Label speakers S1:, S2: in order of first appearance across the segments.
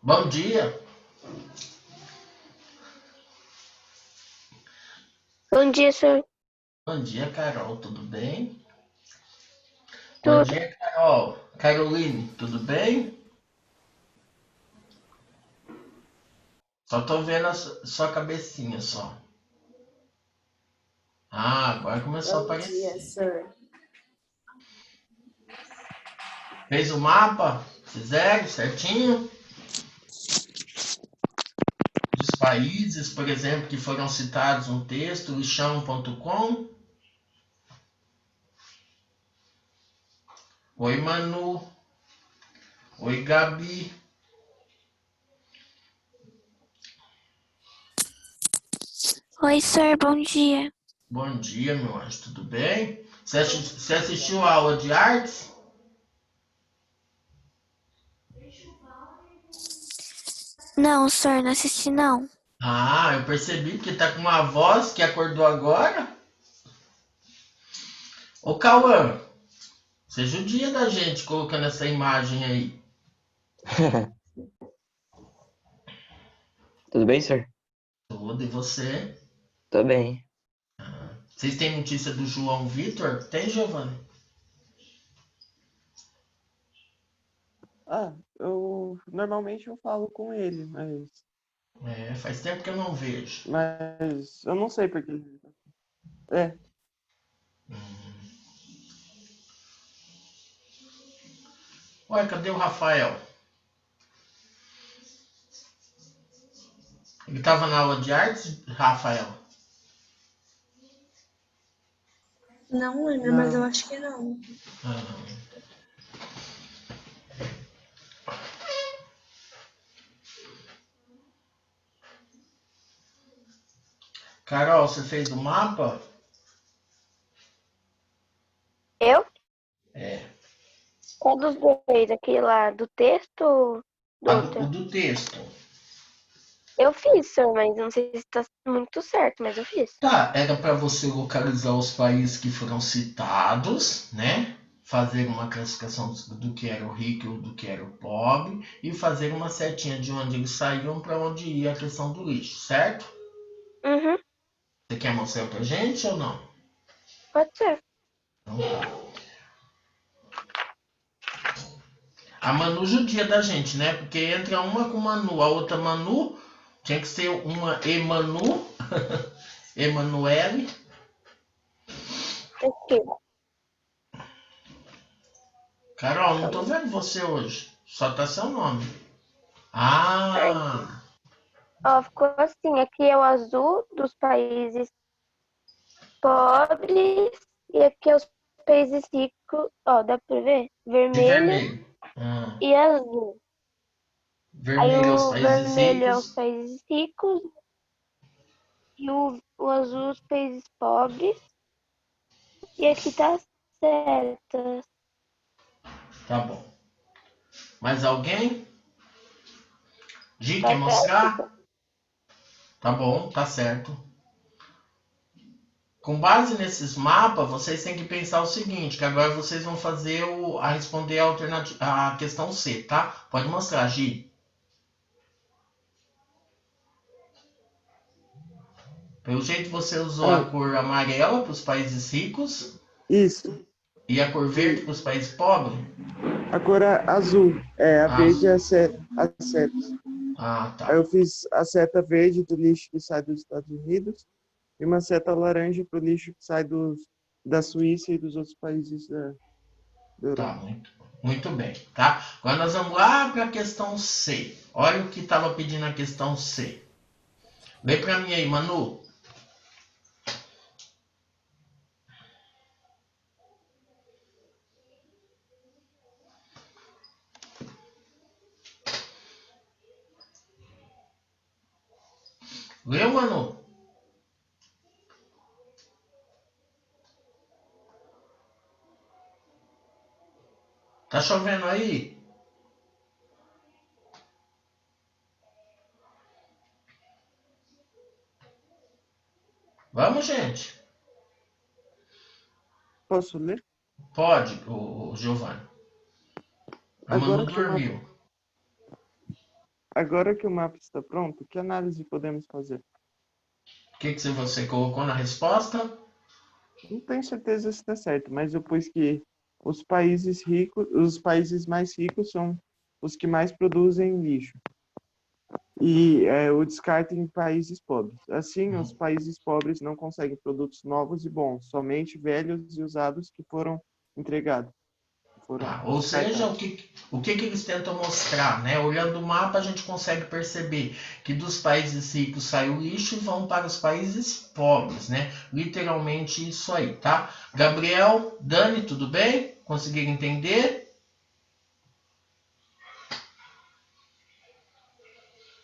S1: Bom dia.
S2: Bom dia, senhor.
S1: Bom dia, Carol. Tudo bem? Bom
S2: Tudo.
S1: dia, Carol. Caroline, tudo bem? Só tô vendo a sua cabecinha só. Ah, agora começou a
S3: Bom dia,
S1: aparecer.
S3: sir.
S1: Fez o mapa? Fizeram certinho? Dos países, por exemplo, que foram citados no texto, lixão.com. Oi, Manu. Oi, Gabi.
S2: Oi, senhor. Bom dia.
S1: Bom dia, meu anjo. Tudo bem? Você assistiu a aula de artes?
S2: Não, senhor, não assisti, não.
S1: Ah, eu percebi que tá com uma voz que acordou agora. Ô, Cauã, você judia da gente colocando essa imagem aí.
S4: Tudo bem, senhor?
S1: Tudo, e você?
S4: Tô bem.
S1: Vocês têm notícia do João Vitor? Tem, Giovanni?
S5: Eu normalmente eu falo com ele,
S1: É, faz tempo que eu não vejo.
S5: mas eu não sei porque. É,
S1: Ué, cadê o Rafael? Ele tava na aula de artes, Rafael?
S3: Não lembro, mas eu
S5: não.
S3: acho que não.
S1: Ah. Carol, você fez o mapa?
S2: Eu?
S1: É.
S2: Qual dos dois? Aquele lá do texto ou do
S1: O
S2: outro?
S1: do texto.
S2: Eu fiz, senhor, mas não sei se tá muito certo, mas eu fiz.
S1: Tá, era para você localizar os países que foram citados, né? Fazer uma classificação do que era o rico e do que era o pobre e fazer uma setinha de onde eles saíam para onde ia a questão do lixo, certo?
S2: Uhum,
S1: Você quer mostrar pra gente ou não?
S2: pode ser.
S1: Então tá. A Manu judia da gente, né? Porque entra uma com Manu, a outra Manu, tinha que ser uma Emanu, Emanuele.
S2: Aqui.
S1: Carol, não tô
S2: Calma.
S1: vendo você hoje. Só tá seu nome.
S2: Aí,
S1: Ah,
S2: ó, ficou assim. Aqui é o azul dos países pobres e aqui é os países ricos. Ó, dá pra ver?
S1: de
S2: Vermelho
S1: vermelho. Ah,
S2: e azul. Aí
S1: vermelho aos
S2: o
S1: países
S2: vermelho é os
S1: ricos.
S2: países ricos e o azul os países pobres. E aqui tá certo.
S1: Tá bom. Mais alguém? Gi,
S2: Tá
S1: quer
S2: certo?
S1: mostrar? Tá bom, tá certo. Com base nesses mapas, vocês têm que pensar o seguinte, que agora vocês vão fazer a responder a questão C, tá? Pode mostrar, Gi. Pelo jeito você usou a
S5: Ah,
S1: cor amarela para os países ricos
S5: isso.
S1: e a cor verde
S5: E
S1: para os países pobres?
S5: a cor é azul, a verde é
S1: Azul.
S5: as setas.
S1: Ah,
S5: Aí
S1: tá.
S5: eu fiz a seta verde do lixo que sai dos Estados Unidos e uma seta laranja para o lixo que sai da Suíça e dos outros países da
S1: Tá,
S5: Europa.
S1: muito bem, tá? Agora nós vamos lá para a questão C. Olha o que estava pedindo a questão C. Vem para mim aí, Manu. Leu, Manu? Tá chovendo aí? Vamos, gente.
S5: Posso ler?
S1: Pode, o Giovanni. A Manu
S5: Agora que o mapa,
S1: dormiu.
S5: agora que o mapa está pronto, que análise podemos fazer?
S1: O que você colocou na resposta?
S5: Não tenho certeza se está certo, mas eu pus que os países ricos, os países mais ricos são os que mais produzem lixo. E o descarte em países pobres. Assim, os países pobres não conseguem produtos novos e bons, somente velhos e usados que foram entregados.
S1: Tá, ou seja, o que eles tentam mostrar, né? Olhando o mapa, a gente consegue perceber que dos países ricos sai o lixo e vão para os países pobres, né? Literalmente isso aí, tá? Gabriel, Dani, tudo bem? Conseguiram entender?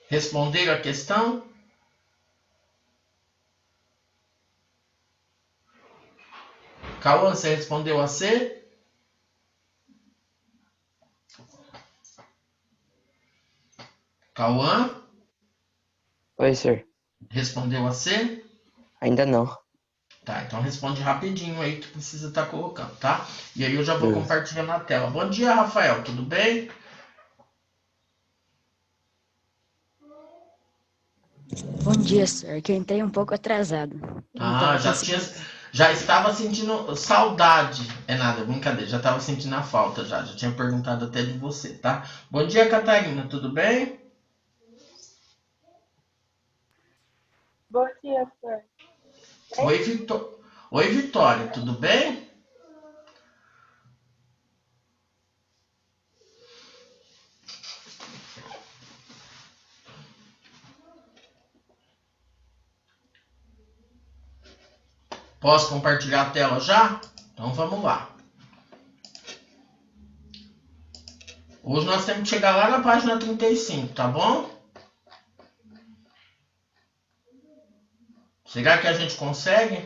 S1: Responderam a questão? Cauã, você respondeu a C? Cauã?
S4: Oi, senhor.
S1: Respondeu a C?
S4: Ainda não.
S1: Tá, então responde rapidinho aí que precisa estar colocando, tá? E aí eu já vou
S4: Beleza.
S1: compartilhar na tela. Bom dia, Rafael, tudo bem?
S6: Bom dia, senhor. Que eu entrei um pouco atrasado. Não
S1: Ah,
S6: estava conseguindo.
S1: já estava sentindo saudade. É nada, brincadeira. Já estava sentindo a falta já. Já tinha perguntado até de você, tá? Bom dia, Catarina. Tudo bem?
S3: Bom dia, senhor.
S1: Oi, Vitória. Tudo bem? Posso compartilhar a tela já? Então vamos lá. Hoje nós temos que chegar lá na página 35, tá bom? Será que a gente consegue?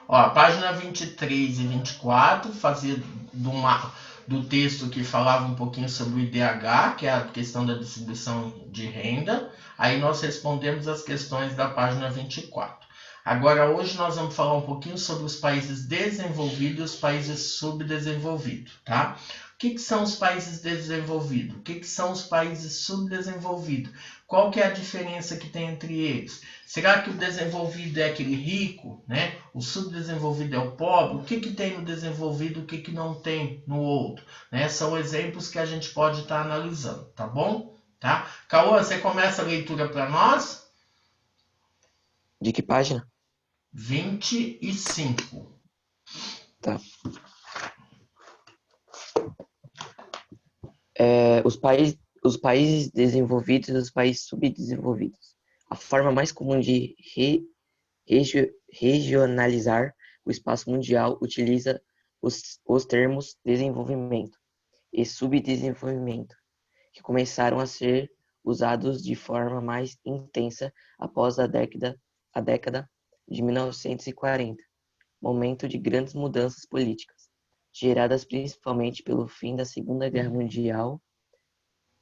S1: Ó, a página 23 e 24 fazia do texto que falava um pouquinho sobre o IDH, que é a questão da distribuição de renda. Aí nós respondemos as questões da página 24. Agora, hoje nós vamos falar um pouquinho sobre os países desenvolvidos e os países subdesenvolvidos, tá? O que são os países desenvolvidos? O que são os países subdesenvolvidos? Qual que é a diferença que tem entre eles? Será que o desenvolvido é aquele rico, né? O subdesenvolvido é o pobre? O que tem no desenvolvido, o que não tem no outro? Né? São exemplos que a gente pode estar analisando, tá bom? Tá? Cauã, você começa a leitura para nós?
S4: De que página?
S1: 25.
S4: Tá. Os países desenvolvidos e os países subdesenvolvidos. A forma mais comum de regionalizar o espaço mundial utiliza os termos desenvolvimento e subdesenvolvimento, que começaram a ser usados de forma mais intensa após a década de 1940, momento de grandes mudanças políticas, geradas principalmente pelo fim da Segunda Guerra Mundial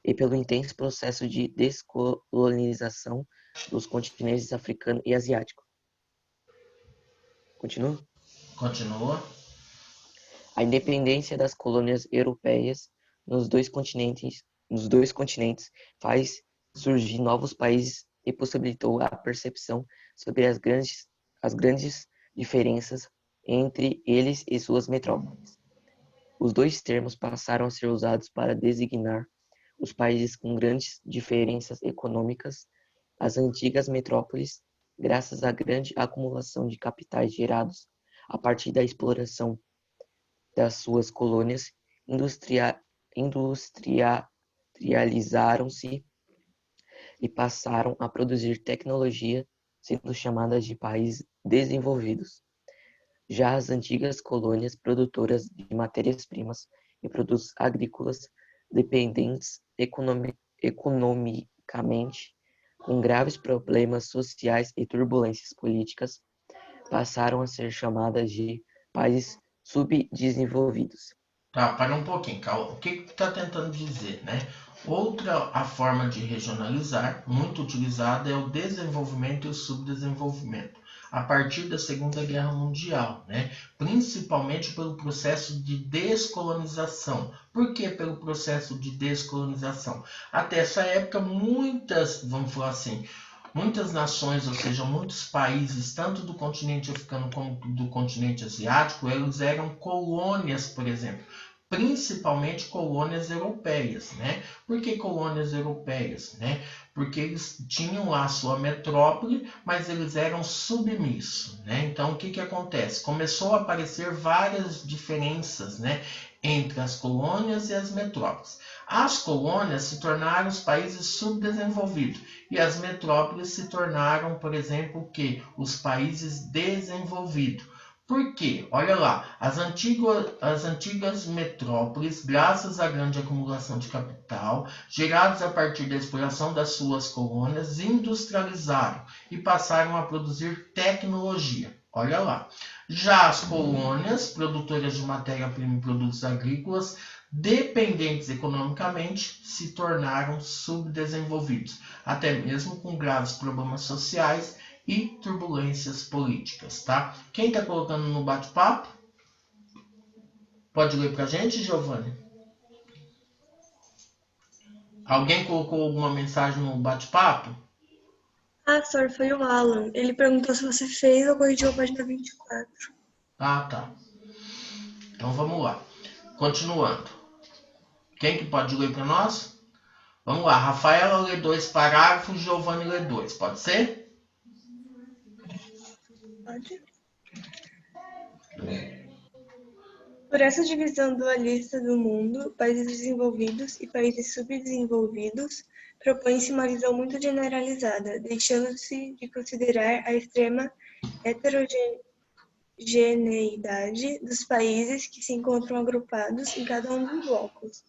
S4: e pelo intenso processo de descolonização dos continentes africano e asiático. Continua?
S1: Continua.
S4: A independência das colônias europeias nos dois continentes faz surgir novos países e possibilitou a percepção sobre as grandes diferenças entre eles e suas metrópoles. Os dois termos passaram a ser usados para designar os países com grandes diferenças econômicas, as antigas metrópoles, graças à grande acumulação de capitais gerados a partir da exploração das suas colônias, industrializaram-se e passaram a produzir tecnologia, sendo chamadas de países desenvolvidos. Já as antigas colônias produtoras de matérias-primas e produtos agrícolas dependentes economicamente, com graves problemas sociais e turbulências políticas, passaram a ser chamadas de países subdesenvolvidos.
S1: Tá, para um pouquinho, Cauã. O que tu tá tentando dizer, né? A forma de regionalizar, muito utilizada, é o desenvolvimento e o subdesenvolvimento. a partir da Segunda Guerra Mundial, né? Principalmente pelo processo de descolonização. Por que pelo processo de descolonização? Até essa época, muitas, vamos falar assim, muitas nações, ou seja, muitos países, tanto do continente africano como do continente asiático, eles eram colônias, por exemplo, principalmente colônias europeias, né? Por que colônias europeias, né? Porque eles tinham lá a sua metrópole, mas eles eram submissos, né? Então, o que acontece? Começou a aparecer várias diferenças, né, entre as colônias e as metrópoles. As colônias se tornaram os países subdesenvolvidos e as metrópoles se tornaram, por exemplo, os países desenvolvidos. Por quê? Olha lá, as antigas metrópoles, graças à grande acumulação de capital, gerados a partir da exploração das suas colônias, industrializaram e passaram a produzir tecnologia. Olha lá. Já as colônias, produtoras de matéria-prima e produtos agrícolas, dependentes economicamente, se tornaram subdesenvolvidos, até mesmo com graves problemas sociais e turbulências políticas, tá? Quem está colocando no bate-papo? Pode ler para a gente, Giovanni? Alguém colocou alguma mensagem no bate-papo?
S7: Ah, senhor, foi o Alan. Ele perguntou se você fez ou corrigiu a página 24.
S1: Ah, tá. Então vamos lá. Continuando. Quem que pode ler para nós? Vamos lá. Rafaela lê 2 parágrafos, Giovanni lê 2. Pode ser?
S7: Pode. Por essa divisão dualista do mundo, países desenvolvidos e países subdesenvolvidos, propõe-se uma visão muito generalizada, deixando-se de considerar a extrema heterogeneidade dos países que se encontram agrupados em cada um dos blocos.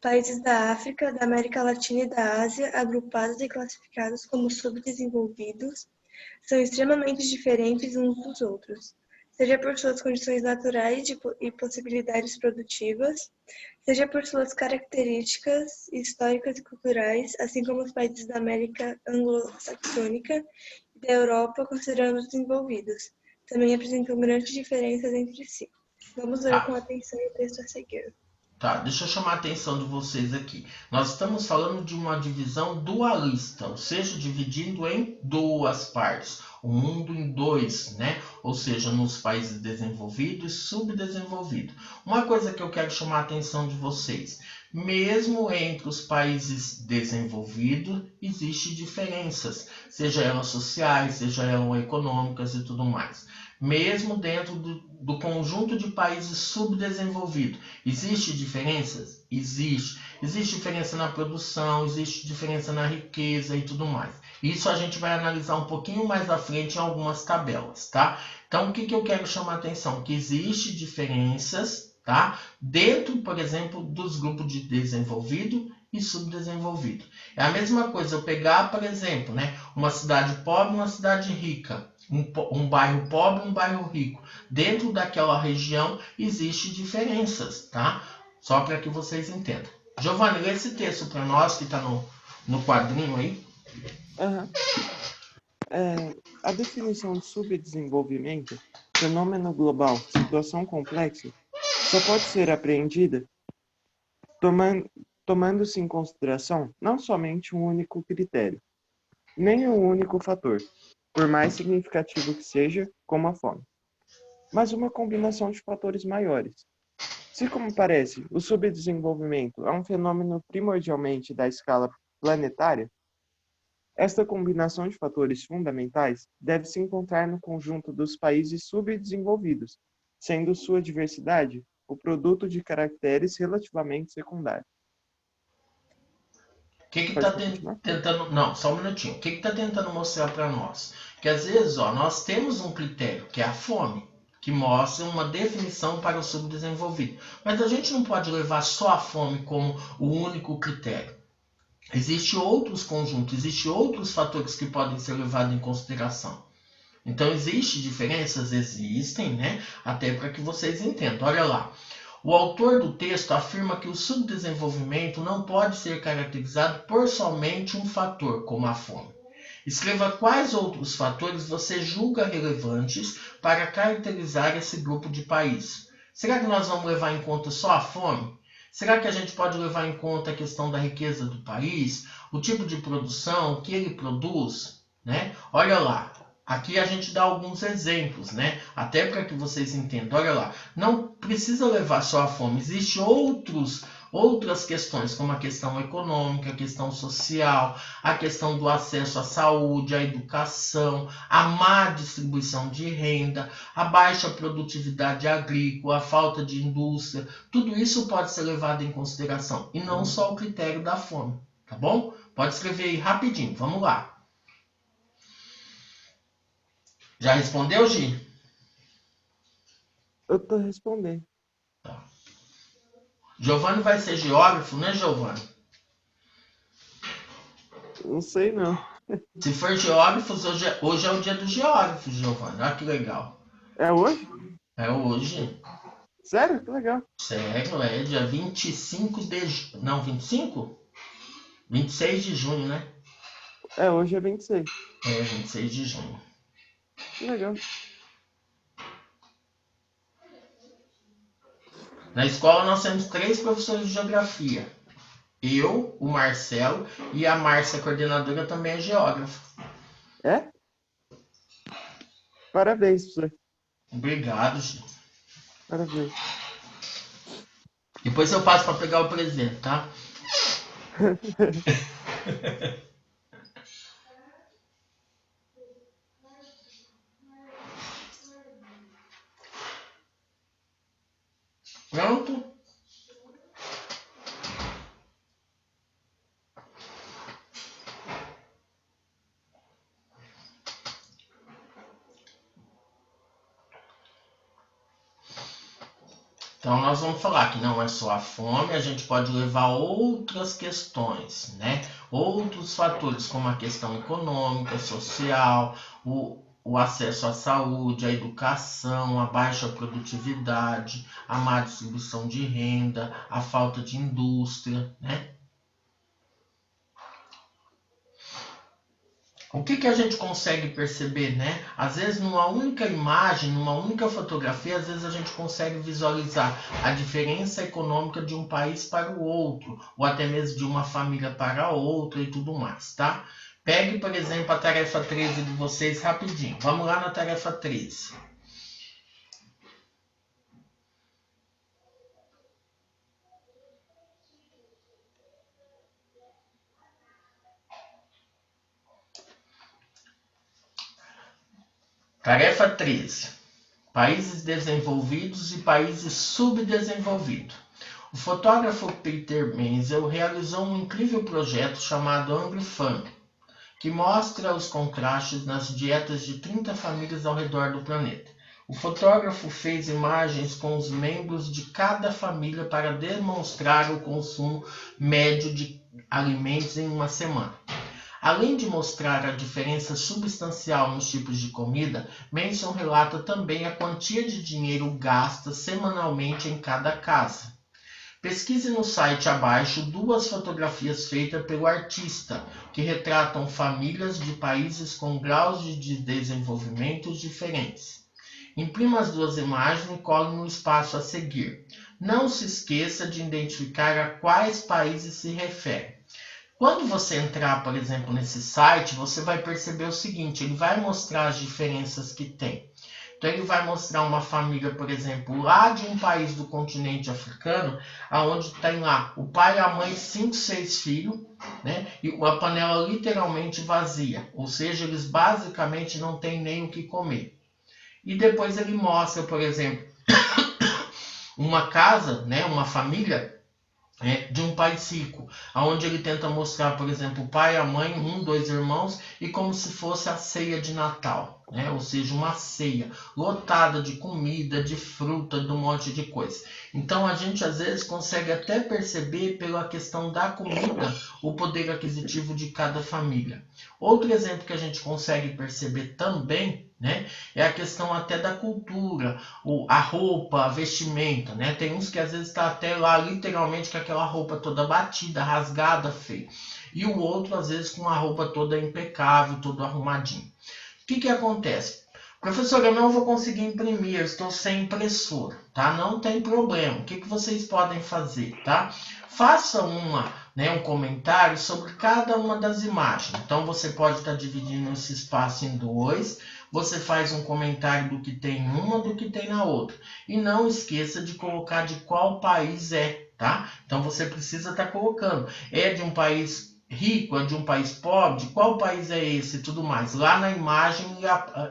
S7: Países da África, da América Latina e da Ásia, agrupados e classificados como subdesenvolvidos, são extremamente diferentes uns dos outros, seja por suas condições naturais e possibilidades produtivas, seja por suas características históricas e culturais, assim como os países da América anglo-saxônica e da Europa considerados desenvolvidos. Também apresentam grandes diferenças entre si. Vamos ler com atenção o texto a seguir.
S1: Tá, deixa eu chamar a atenção de vocês aqui. Nós estamos falando de uma divisão dualista, ou seja, dividindo em 2 partes. O mundo em 2, né? Ou seja, nos países desenvolvidos e subdesenvolvidos. Uma coisa que eu quero chamar a atenção de vocês. Mesmo entre os países desenvolvidos, existem diferenças. Seja elas sociais, seja elas econômicas e tudo mais. Mesmo dentro do conjunto de países subdesenvolvidos. Existem diferenças? Existe. Existe diferença na produção, existe diferença na riqueza e tudo mais. Isso a gente vai analisar um pouquinho mais à frente em algumas tabelas, tá? Então, o que eu quero chamar a atenção? Que existe diferenças, tá? Dentro, por exemplo, dos grupos de desenvolvido e subdesenvolvido. É a mesma coisa eu pegar, por exemplo, né, uma cidade pobre e uma cidade rica. Um bairro pobre e um bairro rico. Dentro daquela região existem diferenças, tá? Só para que vocês entendam. Giovanni, lê esse texto para nós que está no quadrinho aí.
S5: Uhum. A definição de subdesenvolvimento, fenômeno global, situação complexa, só pode ser apreendida tomando-se em consideração não somente um único critério, nem um único fator, por mais significativo que seja, como a fome, mas uma combinação de fatores maiores. Se, como parece, o subdesenvolvimento é um fenômeno primordialmente da escala planetária, esta combinação de fatores fundamentais deve se encontrar no conjunto dos países subdesenvolvidos, sendo sua diversidade o produto de caracteres relativamente secundários.
S1: O que está tentando... Não, só um minutinho. O que está tentando mostrar para nós? Que às vezes nós temos um critério, que é a fome, que mostra uma definição para o subdesenvolvido. Mas a gente não pode levar só a fome como o único critério. Existem outros conjuntos, existem outros fatores que podem ser levados em consideração. Então, existem diferenças? Existem, né? Até para que vocês entendam. Olha lá. O autor do texto afirma que o subdesenvolvimento não pode ser caracterizado por somente um fator, como a fome. Escreva quais outros fatores você julga relevantes para caracterizar esse grupo de países. Será que nós vamos levar em conta só a fome? Será que a gente pode levar em conta a questão da riqueza do país, o tipo de produção, o que ele produz, né? Olha lá, aqui a gente dá alguns exemplos, né? Até para que vocês entendam. Olha lá, não precisa levar só a fome, existem outras questões, como a questão econômica, a questão social, a questão do acesso à saúde, à educação, a má distribuição de renda, a baixa produtividade agrícola, a falta de indústria. Tudo isso pode ser levado em consideração, e não só o critério da fome, tá bom? Pode escrever aí rapidinho, vamos lá. Já respondeu, Gi?
S5: Eu tô respondendo.
S1: Giovanni vai ser geógrafo, né, Giovanni?
S5: Não sei, não.
S1: Se for geógrafos, hoje é o dia do geógrafo, Giovanni. Olha que legal.
S5: É hoje?
S1: É hoje.
S5: Sério? Que legal.
S1: Sério, é dia 25 de... Não, 25? 26 de junho, né?
S5: É, hoje é 26.
S1: É, 26 de junho.
S5: Que legal.
S1: Na escola nós temos 3 professores de geografia. Eu, o Marcelo e a Márcia, coordenadora, também é geógrafa.
S5: É? Parabéns, professor.
S1: Obrigado, gente.
S5: Parabéns.
S1: Depois eu passo para pegar o presente, tá? Pronto? Então nós vamos falar que não é só a fome, a gente pode levar outras questões, né? Outros fatores como a questão econômica, social, o acesso à saúde, à educação, a baixa produtividade, a má distribuição de renda, a falta de indústria, né? O que a gente consegue perceber, né? Às vezes, numa única imagem, numa única fotografia, às vezes a gente consegue visualizar a diferença econômica de um país para o outro, ou até mesmo de uma família para outra e tudo mais, tá? Pegue, por exemplo, a tarefa 13 de vocês rapidinho. Vamos lá na tarefa 13. Tarefa 13. Países desenvolvidos e países subdesenvolvidos. O fotógrafo Peter Menzel realizou um incrível projeto chamado Hungry Family, que mostra os contrastes nas dietas de 30 famílias ao redor do planeta. O fotógrafo fez imagens com os membros de cada família para demonstrar o consumo médio de alimentos em uma semana. Além de mostrar a diferença substancial nos tipos de comida, Manson relata também a quantia de dinheiro gasta semanalmente em cada casa. Pesquise no site abaixo 2 fotografias feitas pelo artista, que retratam famílias de países com graus de desenvolvimento diferentes. Imprima as 2 imagens e cole no espaço a seguir. Não se esqueça de identificar a quais países se refere. Quando você entrar, por exemplo, nesse site, você vai perceber o seguinte, ele vai mostrar as diferenças que tem. Então ele vai mostrar uma família, por exemplo, lá de um país do continente africano, onde tem lá o pai e a mãe, 5, 6 filhos, né? E a panela literalmente vazia, ou seja, eles basicamente não têm nem o que comer. E depois ele mostra, por exemplo, uma casa, né? Uma família de um país rico, onde ele tenta mostrar, por exemplo, o pai, a mãe, 1, 2 irmãos, e como se fosse a ceia de Natal, né? Ou seja, uma ceia lotada de comida, de fruta, de um monte de coisa. Então a gente às vezes consegue até perceber pela questão da comida o poder aquisitivo de cada família. Outro exemplo que a gente consegue perceber também, né, é a questão até da cultura, a roupa, a vestimenta, né? Tem uns que às vezes está até lá literalmente com aquela roupa toda batida, rasgada, feia. e o outro às vezes com a roupa toda impecável, todo arrumadinho. O que acontece? Professor, eu não vou conseguir imprimir, eu estou sem impressora, tá? Não tem problema. O que vocês podem fazer, tá? Faça um comentário sobre cada uma das imagens. Então, você pode estar dividindo esse espaço em dois. Você faz um comentário do que tem em uma, do que tem na outra. E não esqueça de colocar de qual país é, tá? Então, você precisa estar colocando. É de um país rico, é de um país pobre, de qual país é esse e tudo mais. Lá na imagem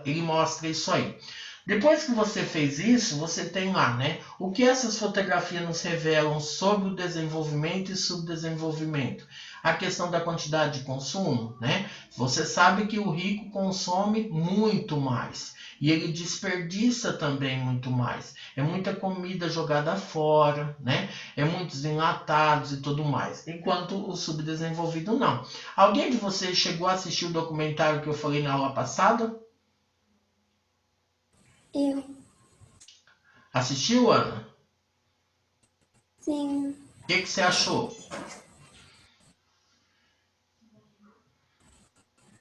S1: ele mostra isso aí. Depois que você fez isso, você tem lá, né? O que essas fotografias nos revelam sobre o desenvolvimento e subdesenvolvimento. A questão da quantidade de consumo, né? Você sabe que o rico consome muito mais. E ele desperdiça também muito mais. É muita comida jogada fora, né? É muitos enlatados e tudo mais. Enquanto o subdesenvolvido não. Alguém de vocês chegou a assistir o documentário que eu falei na aula passada?
S8: Eu.
S1: Assistiu, Ana?
S8: Sim.
S1: O que você achou?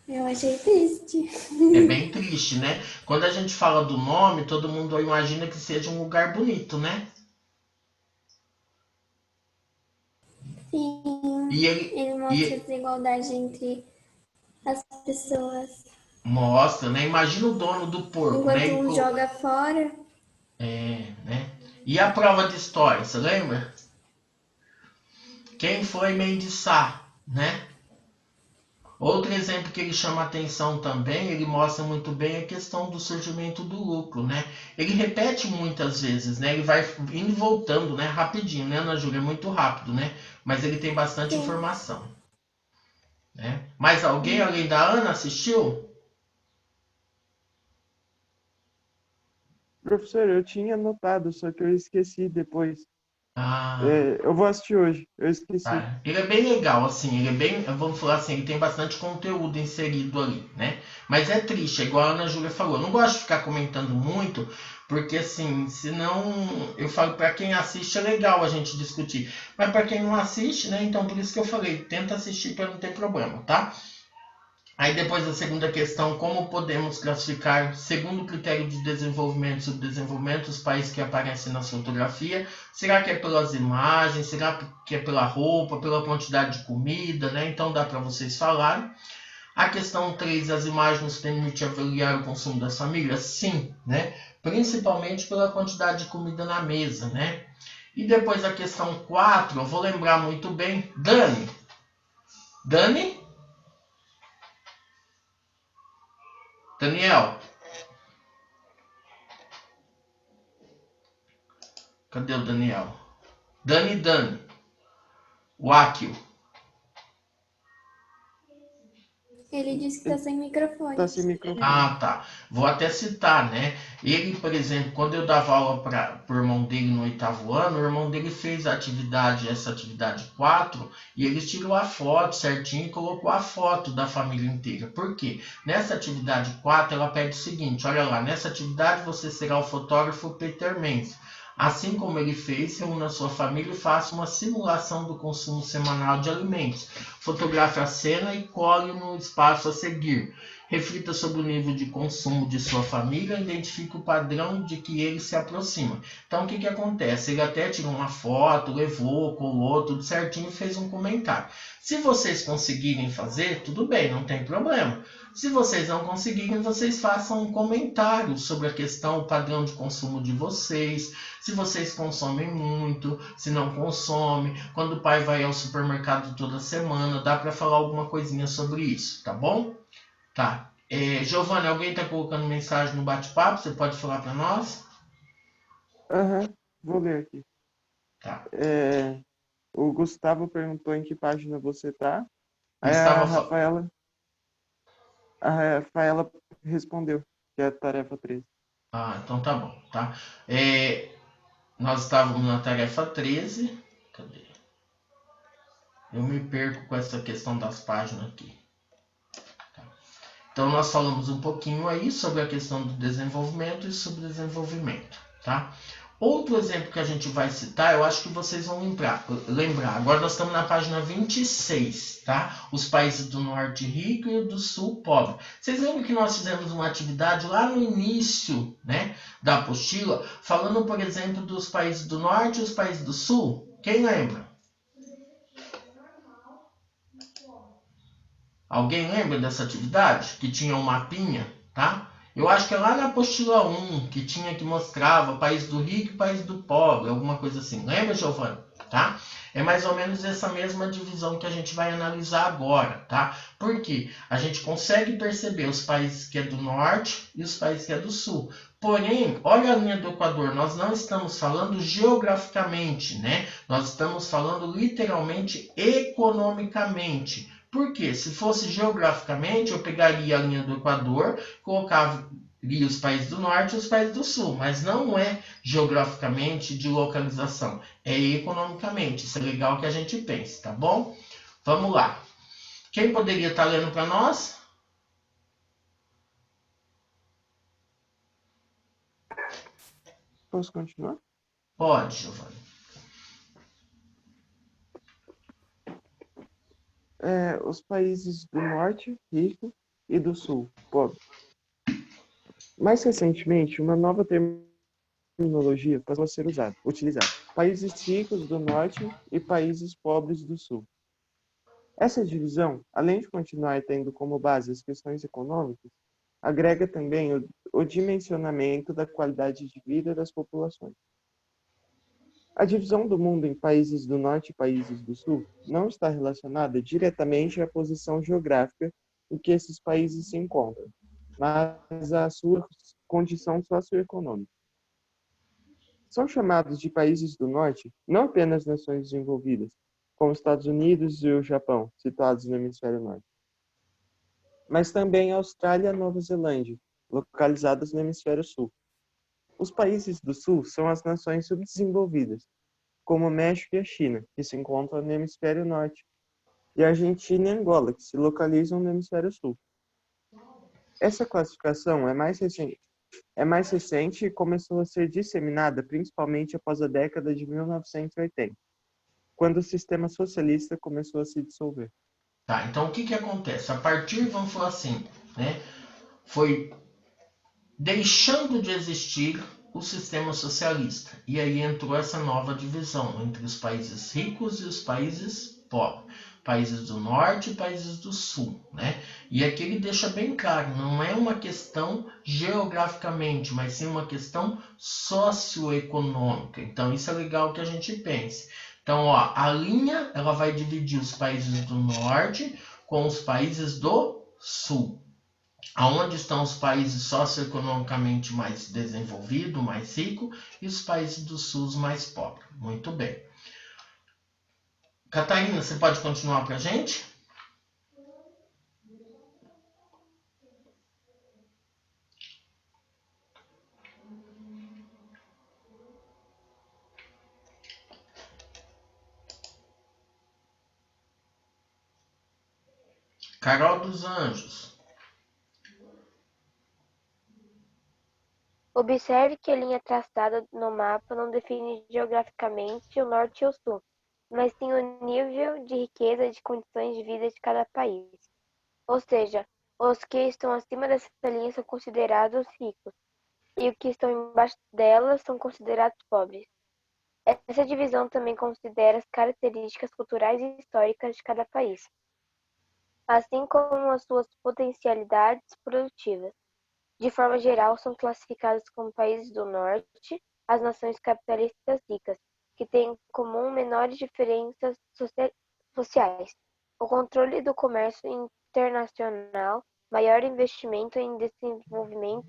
S8: Eu achei triste.
S1: É bem triste, né? Quando a gente fala do nome, todo mundo imagina que seja um lugar bonito, né?
S8: Sim.
S1: E
S8: ele mostra a desigualdade entre as pessoas.
S1: Mostra, né? Imagina o dono do porco,
S8: Enquanto
S1: né?
S8: um joga fora.
S1: Né? E a prova de história, você lembra? Quem foi Mendes Sá, né? Outro exemplo que ele chama atenção também, ele mostra muito bem a questão do surgimento do lucro, né? Ele repete muitas vezes, né? Ele vai indo e voltando, né? Rapidinho, né, Ana Júlia? É muito rápido, né? Mas ele tem bastante informação. Né? Mais alguém, além da Ana, assistiu?
S5: Professor, eu tinha anotado, só que eu esqueci depois.
S1: Ah,
S5: Eu vou assistir hoje, eu esqueci.
S1: tá. Ele é bem legal, assim, ele é bem, vamos falar assim, ele tem bastante conteúdo inserido ali, né? Mas é triste, é igual a Ana Júlia falou. Eu não gosto de ficar comentando muito, porque assim, senão eu falo para quem assiste é legal a gente discutir, mas para quem não assiste, né? Então por isso que eu falei, tenta assistir para não ter problema, tá? Aí depois a segunda questão, como podemos classificar, segundo o critério de desenvolvimento e subdesenvolvimento, os países que aparecem na fotografia? Será que é pelas imagens? Será que é pela roupa, pela quantidade de comida, né? Então dá para vocês falarem. A questão 3, as imagens nos permitem avaliar o consumo das famílias? Sim, né? Principalmente pela quantidade de comida na mesa, né? E depois a questão 4, eu vou lembrar muito bem. Dani? Daniel? Cadê o Daniel? Dani. O Akio.
S8: Ele disse que tá sem microfone.
S5: Tá sem microfone.
S1: Ah, tá. Vou até citar, né? Ele, por exemplo, quando eu dava aula pro irmão dele no 8º ano, o irmão dele fez essa atividade 4, e ele tirou a foto certinho e colocou a foto da família inteira. Por quê? Nessa atividade 4, ela pede o seguinte, olha lá, nessa atividade você será o fotógrafo Peter Mendes. Assim como ele fez, reúna sua família e faça uma simulação do consumo semanal de alimentos. Fotografe a cena e cole no espaço a seguir. Reflita sobre o nível de consumo de sua família e identifique o padrão de que ele se aproxima. Então, o que acontece? Ele até tirou uma foto, levou, colou, tudo certinho e fez um comentário. Se vocês conseguirem fazer, tudo bem, não tem problema. Se vocês não conseguirem, vocês façam um comentário sobre a questão, o padrão de consumo de vocês, se vocês consomem muito, se não consomem, quando o pai vai ao supermercado toda semana, dá para falar alguma coisinha sobre isso, tá bom? Tá. Giovanni, alguém está colocando mensagem no bate-papo? Você pode falar para nós?
S5: Vou ler aqui.
S1: Tá.
S5: O Gustavo perguntou em que página você tá. Aí a Rafaela respondeu, que é a tarefa 13.
S1: Ah, então tá bom, tá? Nós estávamos na tarefa 13. Cadê? Eu me perco com essa questão das páginas aqui. Tá. Então nós falamos um pouquinho aí sobre a questão do desenvolvimento e subdesenvolvimento, tá? Outro exemplo que a gente vai citar, eu acho que vocês vão lembrar. Agora nós estamos na página 26, tá? Os países do norte rico e do sul pobre. Vocês lembram que nós fizemos uma atividade lá no início, né, da apostila, falando, por exemplo, dos países do norte e os países do sul? Quem lembra? Alguém lembra dessa atividade? Que tinha um mapinha, tá? Eu acho que é lá na apostila 1, que tinha que mostrava país do rico e país do pobre, alguma coisa assim. Lembra, Giovana? Tá? É mais ou menos essa mesma divisão que a gente vai analisar agora, tá? Porque a gente consegue perceber os países que é do norte e os países que é do sul. Porém, olha a linha do Equador, nós não estamos falando geograficamente, né? Nós estamos falando literalmente economicamente. Por quê? Se fosse geograficamente, eu pegaria a linha do Equador, colocaria os países do norte e os países do sul, mas não é geograficamente de localização, é economicamente. Isso é legal que a gente pense, tá bom? Vamos lá. Quem poderia estar lendo para nós?
S5: Posso continuar?
S1: Pode, Giovana.
S5: Os países do norte, rico, e do sul, pobre. Mais recentemente, uma nova terminologia passou a ser utilizada. Países ricos do norte e países pobres do sul. Essa divisão, além de continuar tendo como base as questões econômicas, agrega também o dimensionamento da qualidade de vida das populações. A divisão do mundo em países do norte e países do sul não está relacionada diretamente à posição geográfica em que esses países se encontram, mas à sua condição socioeconômica. São chamados de países do norte não apenas nações desenvolvidas, como os Estados Unidos e o Japão, situados no hemisfério norte, mas também a Austrália e a Nova Zelândia, localizadas no hemisfério sul. Os países do sul são as nações subdesenvolvidas, como o México e a China, que se encontram no hemisfério norte, e a Argentina e Angola, que se localizam no hemisfério sul. Essa classificação é mais recente e começou a ser disseminada principalmente após a década de 1980, quando o sistema socialista começou a se dissolver.
S1: Tá, então o que acontece? A partir, vamos falar assim, né, foi deixando de existir o sistema socialista. E aí entrou essa nova divisão entre os países ricos e os países pobres. Países do norte e países do sul, né? E aqui ele deixa bem claro, não é uma questão geograficamente, mas sim uma questão socioeconômica. Então isso é legal que a gente pense. Então, ó, a linha ela vai dividir os países do norte com os países do sul. Aonde estão os países socioeconomicamente mais desenvolvidos, mais ricos, e os países do sul mais pobres. Muito bem. Catarina, você pode continuar para a gente? Carol dos Anjos.
S2: Observe que a linha traçada no mapa não define geograficamente o norte e o sul, mas sim o nível de riqueza e de condições de vida de cada país. Ou seja, os que estão acima dessa linha são considerados ricos, e os que estão embaixo dela são considerados pobres. Essa divisão também considera as características culturais e históricas de cada país, assim como as suas potencialidades produtivas. De forma geral, são classificados como países do norte as nações capitalistas ricas, que têm em comum menores diferenças sociais, o controle do comércio internacional, maior investimento em desenvolvimento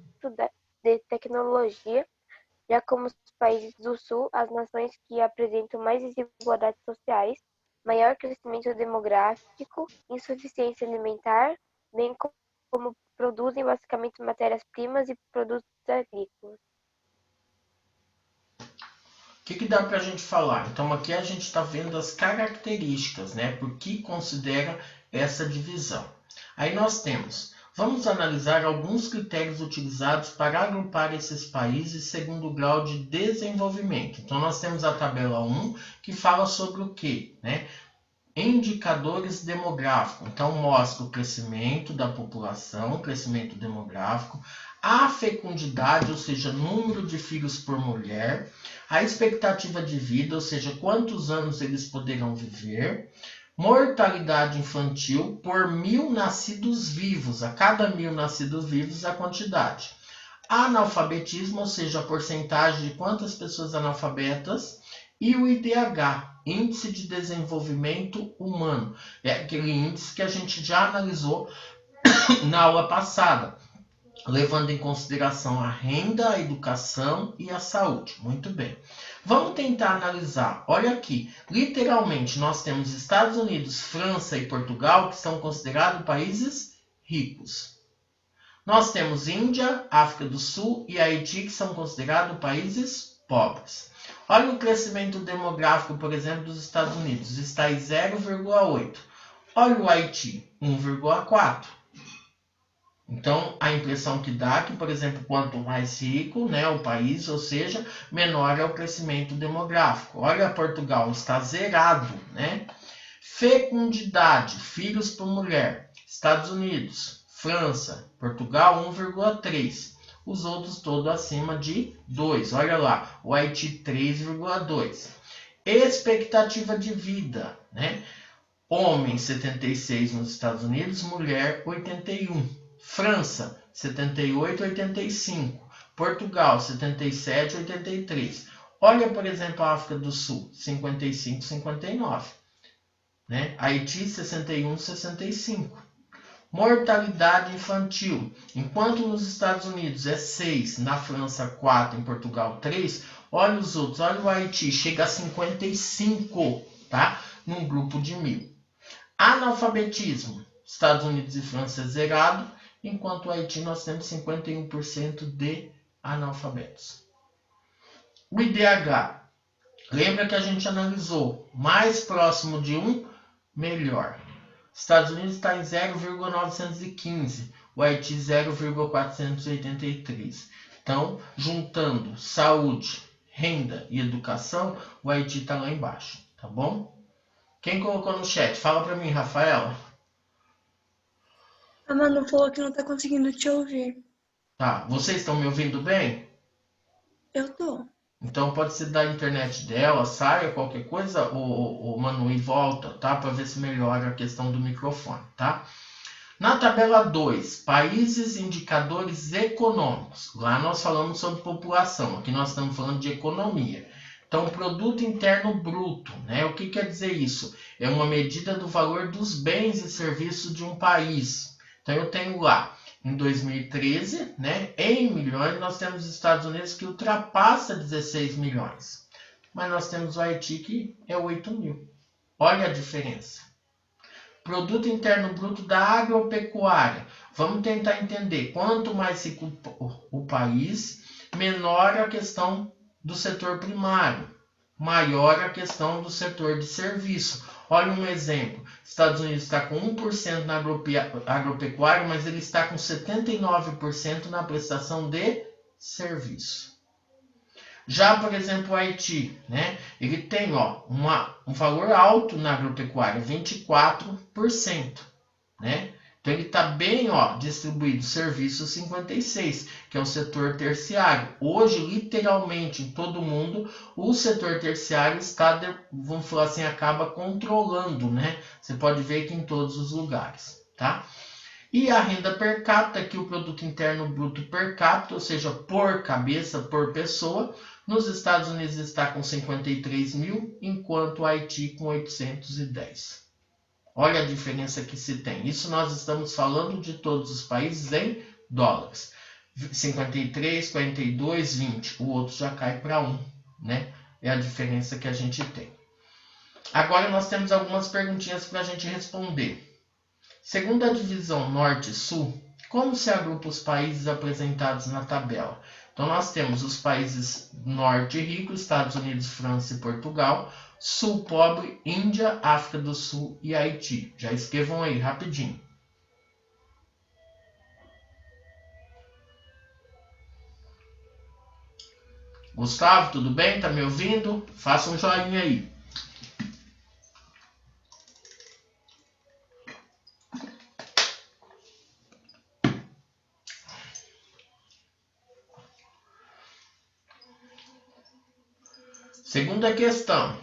S2: de tecnologia, já como os países do sul, as nações que apresentam mais desigualdades sociais, maior crescimento demográfico, insuficiência alimentar, bem como produzem basicamente matérias-primas e produtos agrícolas.
S1: O que dá para a gente falar? Então aqui a gente está vendo as características, né? Por que considera essa divisão. Aí nós temos Vamos analisar alguns critérios utilizados para agrupar esses países segundo o grau de desenvolvimento. Então, nós temos a tabela 1, que fala sobre o quê? Indicadores demográficos. Então, mostra o crescimento da população, crescimento demográfico, a fecundidade, ou seja, número de filhos por mulher, a expectativa de vida, ou seja, quantos anos eles poderão viver, mortalidade infantil por 1.000 nascidos vivos, a cada 1.000 nascidos vivos a quantidade. Analfabetismo, ou seja, a porcentagem de quantas pessoas analfabetas, e o IDH, Índice de Desenvolvimento Humano, é aquele índice que a gente já analisou na aula passada, levando em consideração a renda, a educação e a saúde. Muito bem. Vamos tentar analisar. Olha aqui, literalmente nós temos Estados Unidos, França e Portugal, que são considerados países ricos. Nós temos Índia, África do Sul e Haiti, que são considerados países pobres. Olha o crescimento demográfico, por exemplo, dos Estados Unidos, está em 0,8. Olha o Haiti, 1,4. Então, a impressão que dá que, por exemplo, quanto mais rico, o país, ou seja, menor é o crescimento demográfico. Olha, Portugal está zerado, Fecundidade, filhos por mulher. Estados Unidos, França, Portugal, 1,3. Os outros todos acima de 2. Olha lá, o Haiti 3,2. Expectativa de vida, Homem 76 nos Estados Unidos, mulher 81. França 78,85. Portugal 77,83. Olha, por exemplo, a África do Sul 55,59. Haiti 61,65. Mortalidade infantil. Enquanto nos Estados Unidos é 6, na França 4, em Portugal 3, olha os outros, olha o Haiti, chega a 55, tá? Num grupo de 1.000. Analfabetismo. Estados Unidos e França é zerado, enquanto o Haiti nós temos 51% de analfabetos. O IDH. Lembra que a gente analisou mais próximo de 1, melhor. Estados Unidos está em 0,915, o Haiti 0,483. Então, juntando saúde, renda e educação, o Haiti está lá embaixo, tá bom? Quem colocou no chat? Fala para mim, Rafaela.
S7: A Manu falou que não está conseguindo te ouvir.
S1: Tá, vocês estão me ouvindo bem?
S7: Eu tô.
S1: Então pode ser da internet dela, saia qualquer coisa, ou Manu, e volta, tá? Para ver se melhora a questão do microfone, tá? Na tabela 2, países indicadores econômicos. Lá nós falamos sobre população, aqui nós estamos falando de economia. Então, produto interno bruto, O que quer dizer isso? É uma medida do valor dos bens e serviços de um país. Então, eu tenho lá, em 2013, em milhões, nós temos os Estados Unidos que ultrapassa 16 milhões. Mas nós temos o Haiti que é 8.000. Olha a diferença. Produto interno bruto da agropecuária. Vamos tentar entender. Quanto mais rico o país, menor a questão do setor primário, maior a questão do setor de serviço. Olha um exemplo. Estados Unidos está com 1% na agropecuária, mas ele está com 79% na prestação de serviço. Já, por exemplo, o Haiti, ele tem um valor alto na agropecuária, 24%. Então, ele está bem distribuído. Serviço 56%, que é o setor terciário. Hoje, literalmente, em todo mundo, o setor terciário está, vamos falar assim, acaba controlando, Você pode ver que em todos os lugares, tá? E a renda per capita, que o produto interno bruto per capita, ou seja, por cabeça, por pessoa, nos Estados Unidos está com 53.000, enquanto o Haiti com 810. Olha a diferença que se tem. Isso nós estamos falando de todos os países em dólares. 53, 42, 20. O outro já cai para 1, É a diferença que a gente tem. Agora nós temos algumas perguntinhas para a gente responder. Segundo a divisão Norte e Sul, como se agrupa os países apresentados na tabela? Então nós temos os países Norte rico, Estados Unidos, França e Portugal. Sul pobre, Índia, África do Sul e Haiti. Já escrevam aí, rapidinho. Gustavo, tudo bem? Tá me ouvindo? Faça um joinha aí. Segunda questão.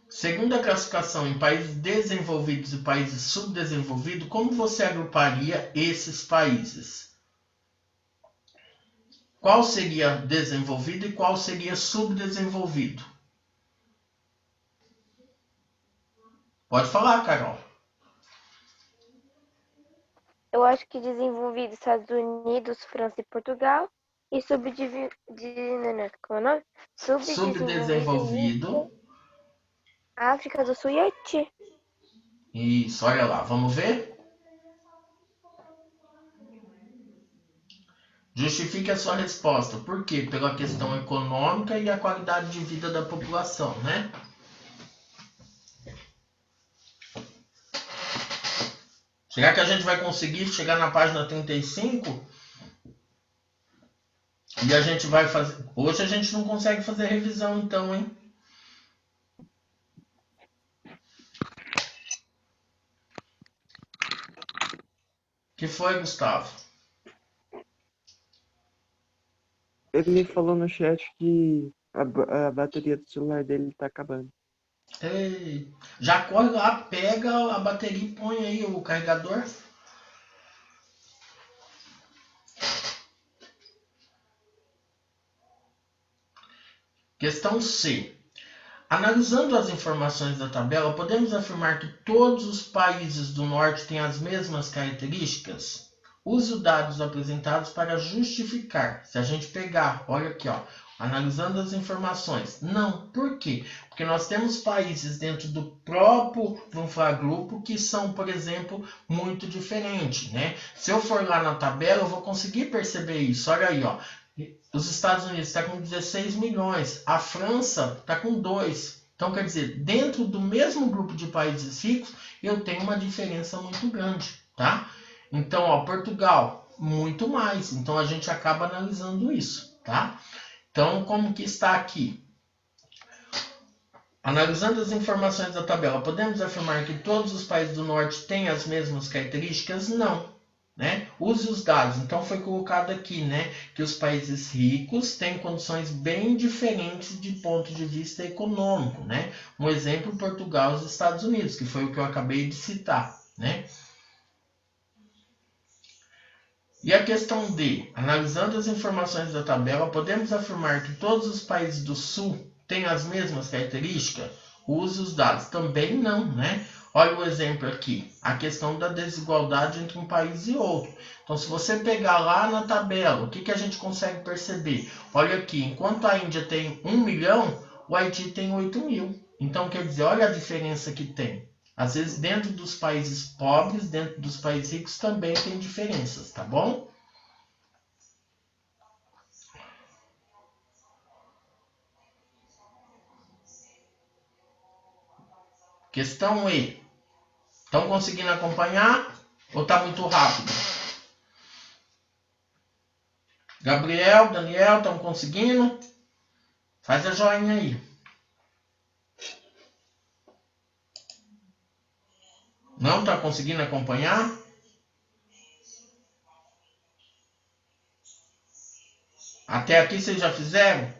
S1: Segundo a classificação em países desenvolvidos e países subdesenvolvidos, como você agruparia esses países? Qual seria desenvolvido e qual seria subdesenvolvido? Pode falar, Carol.
S2: Eu acho que desenvolvido Estados Unidos, França e Portugal. E como é o nome?
S1: Subdesenvolvido.
S2: África do Sul e Haiti.
S1: Isso, olha lá, vamos ver? Justifique a sua resposta. Por quê? Pela questão econômica e a qualidade de vida da população, né? Será que a gente vai conseguir chegar na página 35? E a gente vai fazer... Hoje a gente não consegue fazer revisão então, hein? Que foi, Gustavo?
S5: Ele falou no chat que a bateria do celular dele tá acabando.
S1: Ei, já corre lá, pega a bateria e põe aí o carregador. Questão C. Analisando as informações da tabela, podemos afirmar que todos os países do norte têm as mesmas características? Use os dados apresentados para justificar. Se a gente pegar, olha aqui, ó, analisando as informações. Não, por quê? Porque nós temos países dentro do próprio grupo que são, por exemplo, muito diferentes, né? Se eu for lá na tabela, eu vou conseguir perceber isso. Olha aí, ó. Os Estados Unidos está com 16 milhões, a França está com 2. Então, quer dizer, dentro do mesmo grupo de países ricos, eu tenho uma diferença muito grande, tá? Então, ó, Portugal, muito mais. Então, a gente acaba analisando isso, tá? Então, como que está aqui? Analisando as informações da tabela, podemos afirmar que todos os países do norte têm as mesmas características? Não. Né? Use os dados. Então foi colocado aqui, né, que os países ricos têm condições bem diferentes de ponto de vista econômico, né? Um exemplo, Portugal e os Estados Unidos, que foi o que eu acabei de citar, né? E a questão D, analisando as informações da tabela, podemos afirmar que todos os países do sul têm as mesmas características? Use os dados. Também não, né? Olha o exemplo aqui, a questão da desigualdade entre um país e outro. Então, se você pegar lá na tabela, o que a gente consegue perceber? Olha aqui, enquanto a Índia tem 1 milhão, o Haiti tem 8 mil. Então, quer dizer, olha a diferença que tem. Às vezes, dentro dos países pobres, dentro dos países ricos, também tem diferenças, tá bom? Questão E. Estão conseguindo acompanhar ou está muito rápido? Gabriel, Daniel, estão conseguindo? Faz a joinha aí. Não está conseguindo acompanhar? Até aqui vocês já fizeram?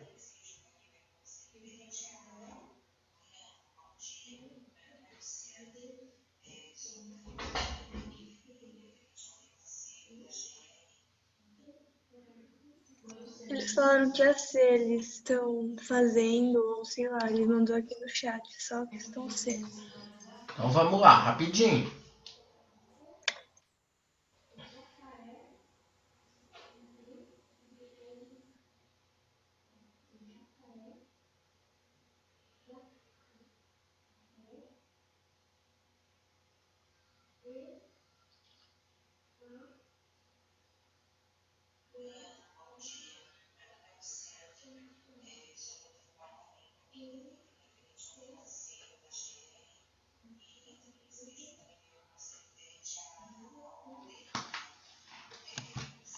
S7: Eles falaram que a C eles estão fazendo, ou sei lá, ele mandou aqui no chat, só a questão C.
S1: Então vamos lá, rapidinho.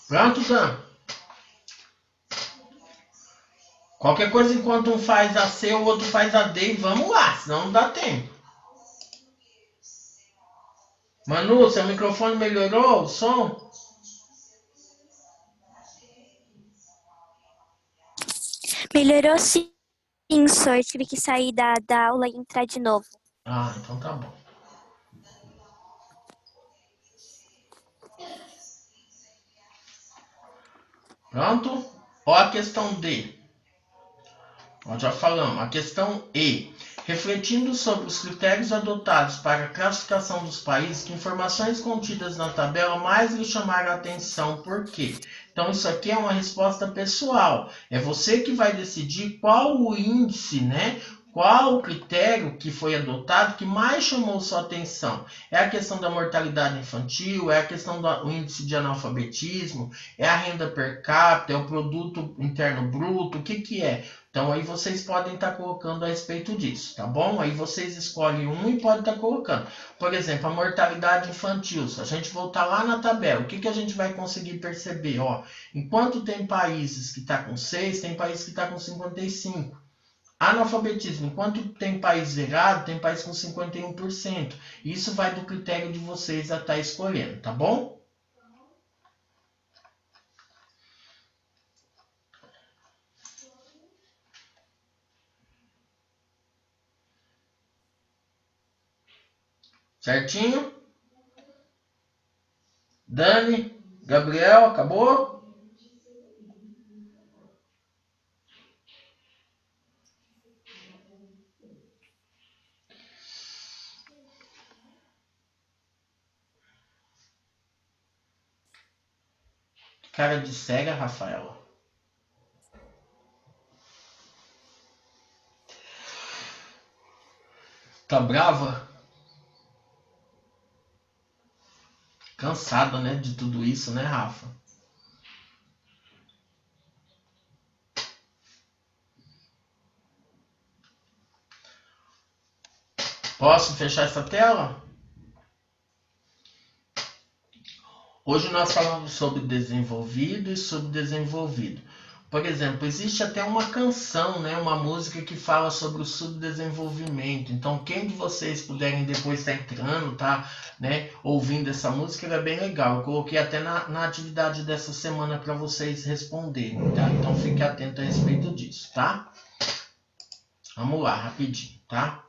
S1: Pronto, Dan? Qualquer coisa, enquanto um faz a C, o outro faz a D, e vamos lá, senão não dá tempo. Manu, seu microfone melhorou o som?
S9: Melhorou sim, só eu tive que sair da aula e entrar de novo.
S1: Ah, então tá bom. Pronto? Ó a questão D. Nós já falamos. A questão E. Refletindo sobre os critérios adotados para a classificação dos países, que informações contidas na tabela mais lhe chamaram a atenção? Por quê? Então, isso aqui é uma resposta pessoal. É você que vai decidir qual o índice, né? Qual o critério que foi adotado que mais chamou sua atenção? É a questão da mortalidade infantil? É a questão do índice de analfabetismo? É a renda per capita? É o produto interno bruto? O que que é? Então, aí vocês podem estar colocando a respeito disso, tá bom? Aí vocês escolhem um e podem estar colocando. Por exemplo, a mortalidade infantil. Se a gente voltar lá na tabela, o que que a gente vai conseguir perceber? Ó, enquanto tem países que está com 6, tem países que está com 55. Analfabetismo, enquanto tem país zerado, tem país com 51%. Isso vai do critério de vocês a estar escolhendo, tá bom? Certinho? Dani, Gabriel, acabou? Cara de cega, Rafaela. Tá brava? Cansada, né, de tudo isso, né, Rafa? Posso fechar essa tela? Hoje nós falamos sobre desenvolvido e subdesenvolvido. Por exemplo, existe até uma canção, né, uma música que fala sobre o subdesenvolvimento. Então, quem de vocês puderem depois estar entrando, tá, né, ouvindo essa música, ela é bem legal. Eu coloquei até na atividade dessa semana para vocês responderem, tá? Então, fique atento a respeito disso, tá? Vamos lá, rapidinho, tá?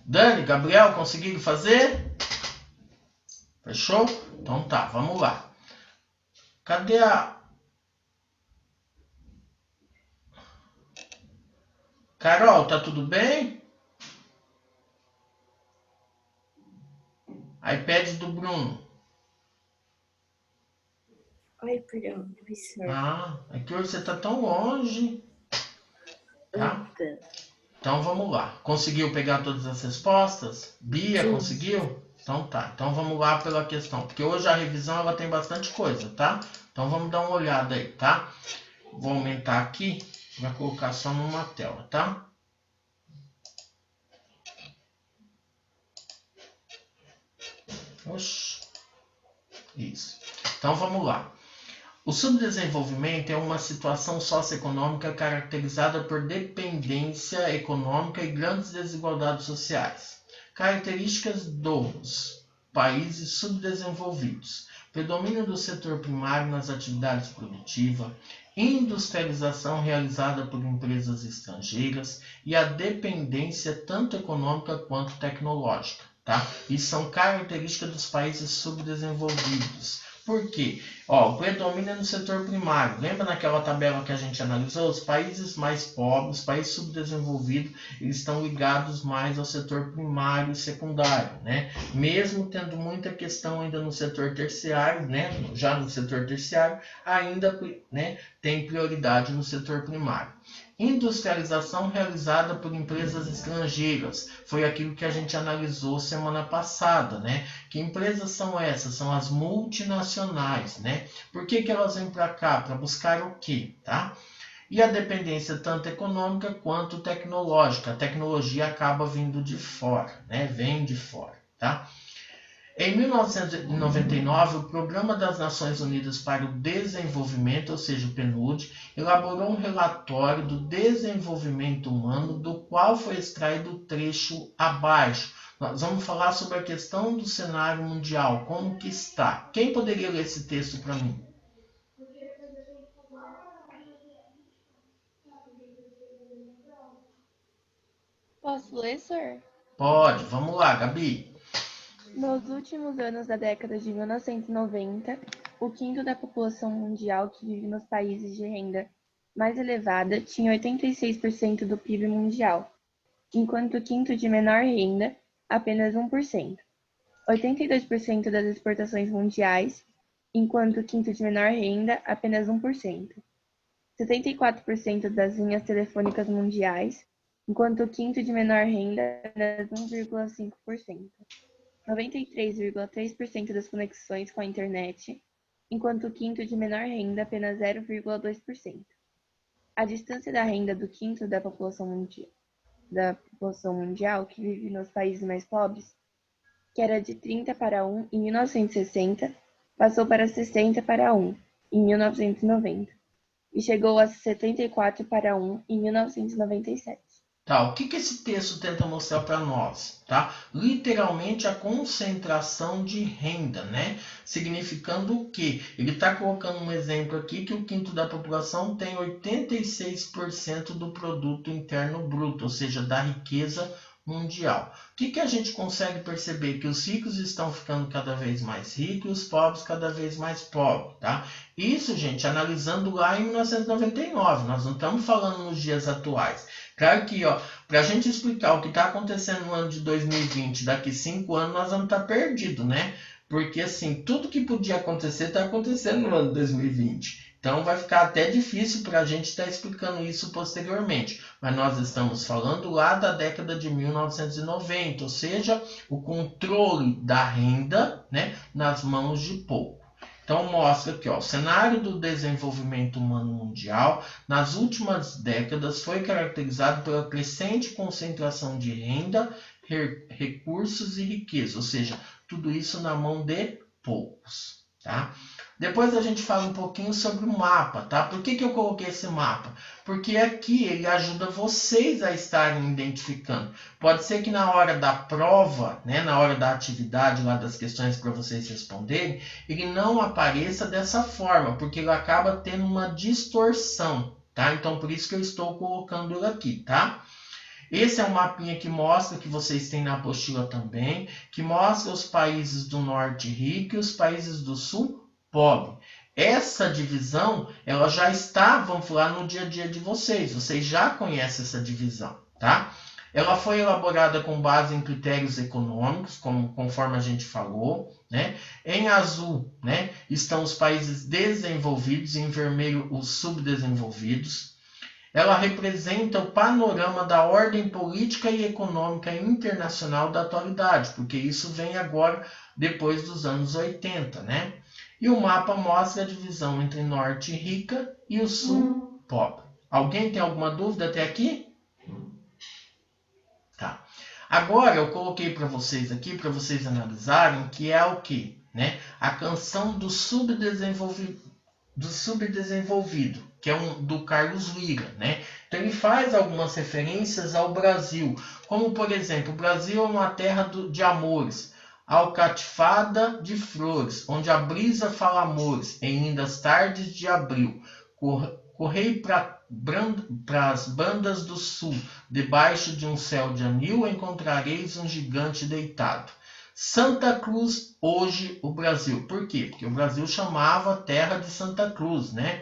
S1: Dani, Gabriel, conseguiram fazer? Fechou? Então tá, vamos lá. Cadê a... Carol, tá tudo bem? iPad do Bruno.
S10: Oi, perdão, professor.
S1: Ah, é que hoje você tá tão longe. Tá? Então vamos lá. Conseguiu pegar todas as respostas? Bia,
S10: Sim.
S1: conseguiu? Então tá. Então vamos lá pela questão. Porque hoje a revisão ela tem bastante coisa, tá? Então vamos dar uma olhada aí, tá? Vou aumentar aqui para colocar só numa tela, tá? Oxi. Isso. Então vamos lá. O subdesenvolvimento é uma situação socioeconômica caracterizada por dependência econômica e grandes desigualdades sociais. Características dos países subdesenvolvidos: predomínio do setor primário nas atividades produtivas, industrialização realizada por empresas estrangeiras e a dependência tanto econômica quanto tecnológica. Tá? Isso são características dos países subdesenvolvidos. Por quê? Ó, o predomínio é no setor primário. Lembra naquela tabela que a gente analisou? Os países mais pobres, os países subdesenvolvidos, eles estão ligados mais ao setor primário e secundário, né? Mesmo tendo muita questão ainda no setor terciário, né? Já no setor terciário, ainda, né, tem prioridade no setor primário. Industrialização realizada por empresas estrangeiras. Foi aquilo que a gente analisou semana passada, né? Que empresas são essas? São as multinacionais, né? Por que elas vêm para cá? Para buscar o quê? Tá? e a dependência tanto econômica quanto tecnológica. A tecnologia acaba vindo de fora, né? Vem de fora, tá? Em 1999, o Programa das Nações Unidas para o Desenvolvimento, ou seja, o PNUD, elaborou um relatório do desenvolvimento humano, do qual foi extraído o trecho abaixo. Nós vamos falar sobre a questão do cenário mundial, como que está. Quem poderia ler esse texto para mim?
S3: Posso ler, sir?
S1: Pode, vamos lá, Gabi.
S3: Nos últimos anos da década de 1990, o quinto da população mundial que vive nos países de renda mais elevada tinha 86% do PIB mundial, enquanto o quinto de menor renda, apenas 1%. 82% das exportações mundiais, enquanto o quinto de menor renda, apenas 1%. 74% das linhas telefônicas mundiais, enquanto o quinto de menor renda, apenas 1,5%. 93,3% das conexões com a internet, enquanto o quinto de menor renda, apenas 0,2%. A distância da renda do quinto da população mundial que vive nos países mais pobres, que era de 30 para 1 em 1960, passou para 60 para 1 em 1990 e chegou a 74 para 1 em 1997.
S1: Tá, o que esse texto tenta mostrar para nós? Tá? Literalmente a concentração de renda, né? Significando o quê? Ele está colocando um exemplo aqui que o quinto da população tem 86% do produto interno bruto, ou seja, da riqueza mundial. O que a gente consegue perceber? Que os ricos estão ficando cada vez mais ricos e os pobres cada vez mais pobres, tá? Isso, gente, analisando lá em 1999, nós não estamos falando nos dias atuais. Claro que, para a gente explicar o que está acontecendo no ano de 2020, daqui 5 anos nós vamos estar perdidos, né? Porque, assim, tudo que podia acontecer está acontecendo no ano de 2020. Então, vai ficar até difícil para a gente estar explicando isso posteriormente. Mas nós estamos falando lá da década de 1990, ou seja, o controle da renda, né, nas mãos de poucos. Então, mostra aqui, o cenário do desenvolvimento humano mundial nas últimas décadas foi caracterizado pela crescente concentração de renda, recursos e riqueza, ou seja, tudo isso na mão de poucos, tá? Depois a gente fala um pouquinho sobre o mapa, tá? Por que eu coloquei esse mapa? Porque aqui ele ajuda vocês a estarem identificando. Pode ser que na hora da prova, né, na hora da atividade lá das questões para vocês responderem, ele não apareça dessa forma, porque ele acaba tendo uma distorção, tá? Então por isso que eu estou colocando ele aqui, tá? Esse é um mapinha que mostra, que vocês têm na apostila também, que mostra os países do norte rico e os países do sul pobre. Essa divisão, ela já está, vamos falar, no dia a dia de vocês. Vocês já conhecem essa divisão, tá? Ela foi elaborada com base em critérios econômicos, conforme a gente falou, né? Em azul, né, estão os países desenvolvidos, em vermelho os subdesenvolvidos. Ela representa o panorama da ordem política e econômica internacional da atualidade, porque isso vem agora depois dos anos 80, né? E o mapa mostra a divisão entre norte rica e o sul pobre. Alguém tem alguma dúvida até aqui? Tá. Agora eu coloquei para vocês aqui, para vocês analisarem, que é o quê? Né? A canção do subdesenvolvido, que é do Carlos Lyra, né? Então ele faz algumas referências ao Brasil, como por exemplo, o Brasil é uma terra de amores, alcatifada de flores, onde a brisa fala amores, em lindas tardes de abril. Correi para as bandas do sul, debaixo de um céu de anil encontrareis um gigante deitado. Santa Cruz, hoje o Brasil. Por quê? Porque o Brasil chamava terra de Santa Cruz, né?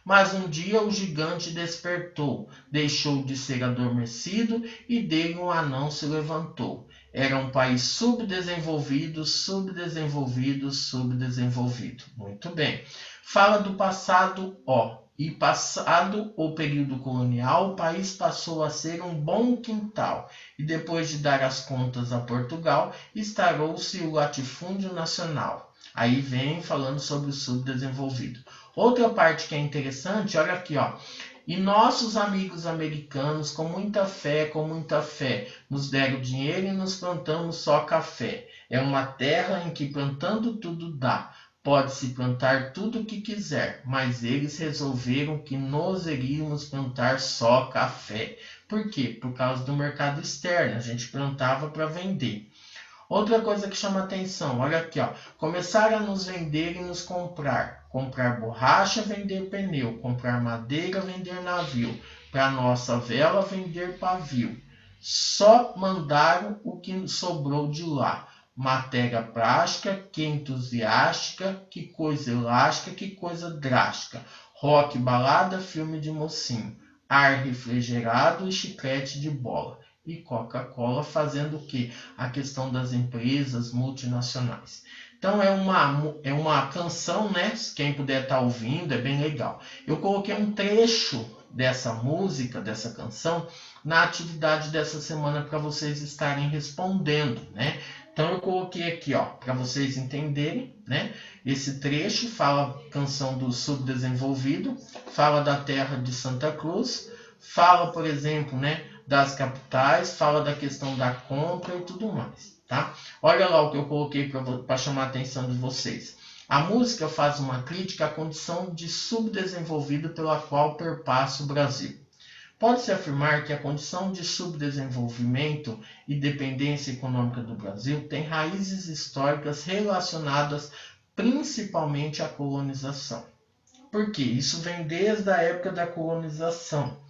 S1: Mas um dia o gigante despertou, deixou de ser adormecido e dele um anão se levantou. Era um país subdesenvolvido. Muito bem. Fala do passado, E passado o período colonial, o país passou a ser um bom quintal. E depois de dar as contas a Portugal, instaurou-se o latifúndio nacional. Aí vem falando sobre o subdesenvolvido. Outra parte que é interessante, olha aqui, E nossos amigos americanos, com muita fé, nos deram dinheiro e nos plantamos só café. É uma terra em que plantando tudo dá. Pode-se plantar tudo o que quiser, mas eles resolveram que nós iríamos plantar só café. Por quê? Por causa do mercado externo. A gente plantava para vender. Outra coisa que chama atenção, olha aqui, ó. Começaram a nos vender e nos comprar. Comprar borracha, vender pneu. Comprar madeira, vender navio. Para nossa vela, vender pavio. Só mandaram o que sobrou de lá. Matéria plástica, que entusiástica, que coisa elástica, que coisa drástica. Rock, balada, filme de mocinho. Ar refrigerado e chiclete de bola. E Coca-Cola fazendo o quê? A questão das empresas multinacionais. Então é uma canção, né? Quem puder estar ouvindo, é bem legal. Eu coloquei um trecho dessa música, dessa canção, na atividade dessa semana para vocês estarem respondendo, né? Então eu coloquei aqui, ó, para vocês entenderem, né? Esse trecho fala canção do subdesenvolvido, fala da terra de Santa Cruz, fala, por exemplo, né, das capitais, fala da questão da compra e tudo mais, tá? Olha lá o que eu coloquei para chamar a atenção de vocês. A música faz uma crítica à condição de subdesenvolvido pela qual perpassa o Brasil. Pode-se afirmar que a condição de subdesenvolvimento e dependência econômica do Brasil tem raízes históricas relacionadas principalmente à colonização. Por quê? Isso vem desde a época da colonização.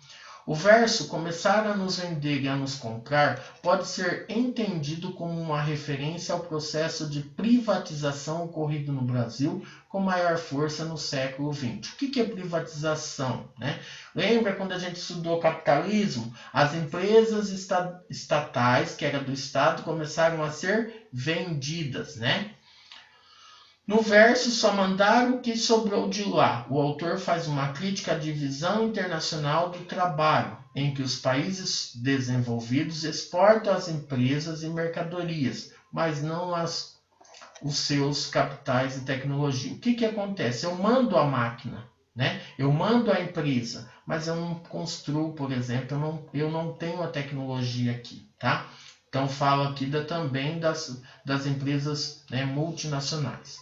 S1: O verso começar a nos vender e a nos comprar pode ser entendido como uma referência ao processo de privatização ocorrido no Brasil com maior força no século XX. O que é privatização, né? Lembra quando a gente estudou capitalismo? As empresas estatais, que era do Estado, começaram a ser vendidas, né? No verso, só mandaram o que sobrou de lá. O autor faz uma crítica à divisão internacional do trabalho, em que os países desenvolvidos exportam as empresas e mercadorias, mas não os seus capitais e tecnologia. O que acontece? Eu mando a máquina, né? Eu mando a empresa, mas eu não construo, por exemplo, eu não tenho a tecnologia aqui, tá? Então, falo aqui também das empresas, né, multinacionais.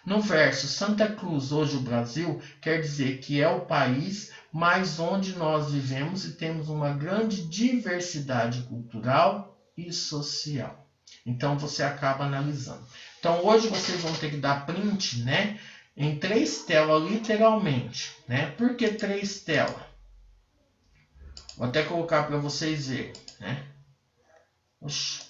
S1: No verso, Santa Cruz, hoje o Brasil, quer dizer que é o país mais onde nós vivemos e temos uma grande diversidade cultural e social. Então, você acaba analisando. Então, hoje vocês vão ter que dar print, né, em 3 telas, literalmente, né? Por que 3 telas? Vou até colocar para vocês verem, né? Oxi.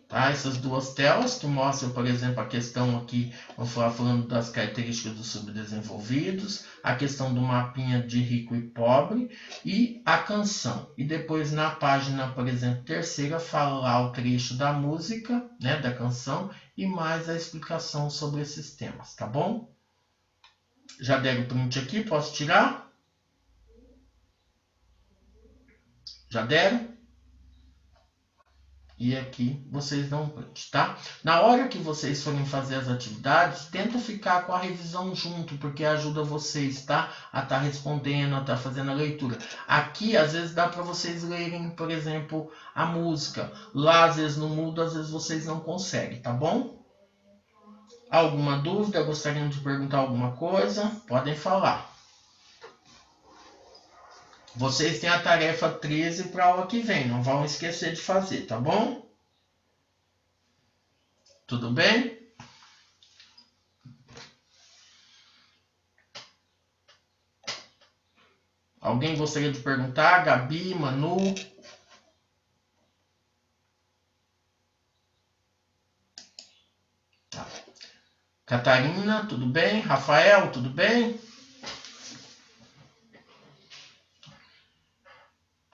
S1: Tá? Essas 2 telas que mostram, por exemplo, a questão aqui, vamos falar falando das características dos subdesenvolvidos, a questão do mapinha de rico e pobre e a canção. E depois na página, por exemplo, 3ª, fala lá o trecho da música, né, da canção e mais a explicação sobre esses temas, tá bom? Já deram o print aqui, posso tirar? Já deram? E aqui vocês dão um print, tá? Na hora que vocês forem fazer as atividades, tenta ficar com a revisão junto, porque ajuda vocês, tá? A estar respondendo, a estar fazendo a leitura. Aqui, às vezes, dá para vocês lerem, por exemplo, a música. Lá, às vezes, no mudo, às vezes vocês não conseguem, tá bom? Alguma dúvida? Gostariam de perguntar alguma coisa? Podem falar. Vocês têm a tarefa 13 para a aula que vem. Não vão esquecer de fazer, tá bom? Tudo bem? Alguém gostaria de perguntar? Gabi, Manu? Tá. Catarina, tudo bem? Rafael, tudo bem?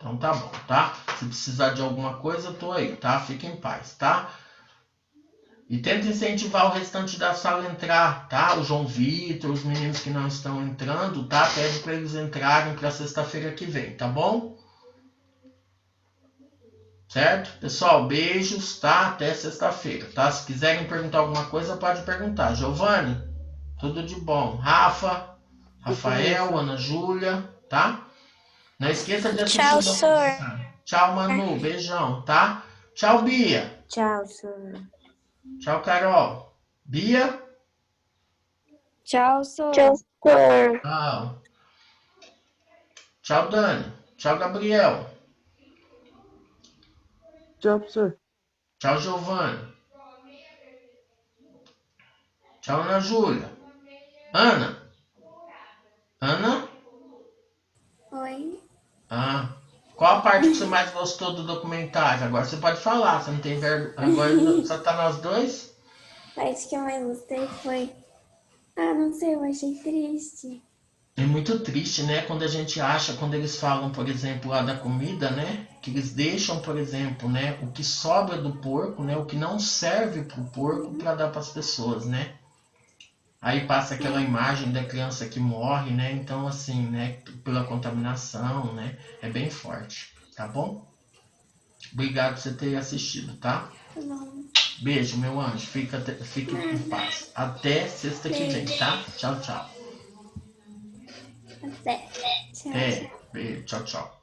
S1: Então tá bom, tá? Se precisar de alguma coisa, eu tô aí, tá? Fique em paz, tá? E tenta incentivar o restante da sala a entrar, tá? O João Vitor, os meninos que não estão entrando, tá? Pede para eles entrarem para sexta-feira que vem, tá bom? Certo? Pessoal, beijos, tá? Até sexta-feira, tá? Se quiserem perguntar alguma coisa, pode perguntar. Giovanni, Tudo de bom. Rafael, Ana Júlia, tá? Não esqueça de assistir
S9: Tchau,
S1: o
S9: senhor.
S1: documentário. Tchau, Manu. Beijão, tá? Tchau, Bia.
S10: Tchau, senhor.
S1: Tchau, Carol. Bia?
S2: Tchau, senhor.
S3: Tchau, senhor.
S1: Tchau. Tchau, Dani. Tchau, Gabriel.
S5: Tchau, professor.
S1: Tchau, Giovanni. Tchau, Ana Júlia. Ana? Ana?
S8: Oi.
S1: Ah. Qual a parte que você mais gostou do documentário? Agora você pode falar, você não tem vergonha. Agora só tá nós dois?
S8: A parte que eu mais gostei foi. Ah, não sei, eu achei triste.
S1: É muito triste, né? Quando a gente acha, quando eles falam, por exemplo, lá da comida, né? Que eles deixam, por exemplo, né? O que sobra do porco, né? O que não serve pro porco para dar para as pessoas, né? Aí passa aquela imagem da criança que morre, né? Então, assim, né? Pela contaminação, né? É bem forte, tá bom? Obrigado por você ter assistido, tá?
S8: Tá bom.
S1: Beijo, meu anjo. Fique em paz. Até sexta que vem, tá? Tchau, tchau.
S8: Até. Tchau.
S1: Beijo. Tchau, tchau.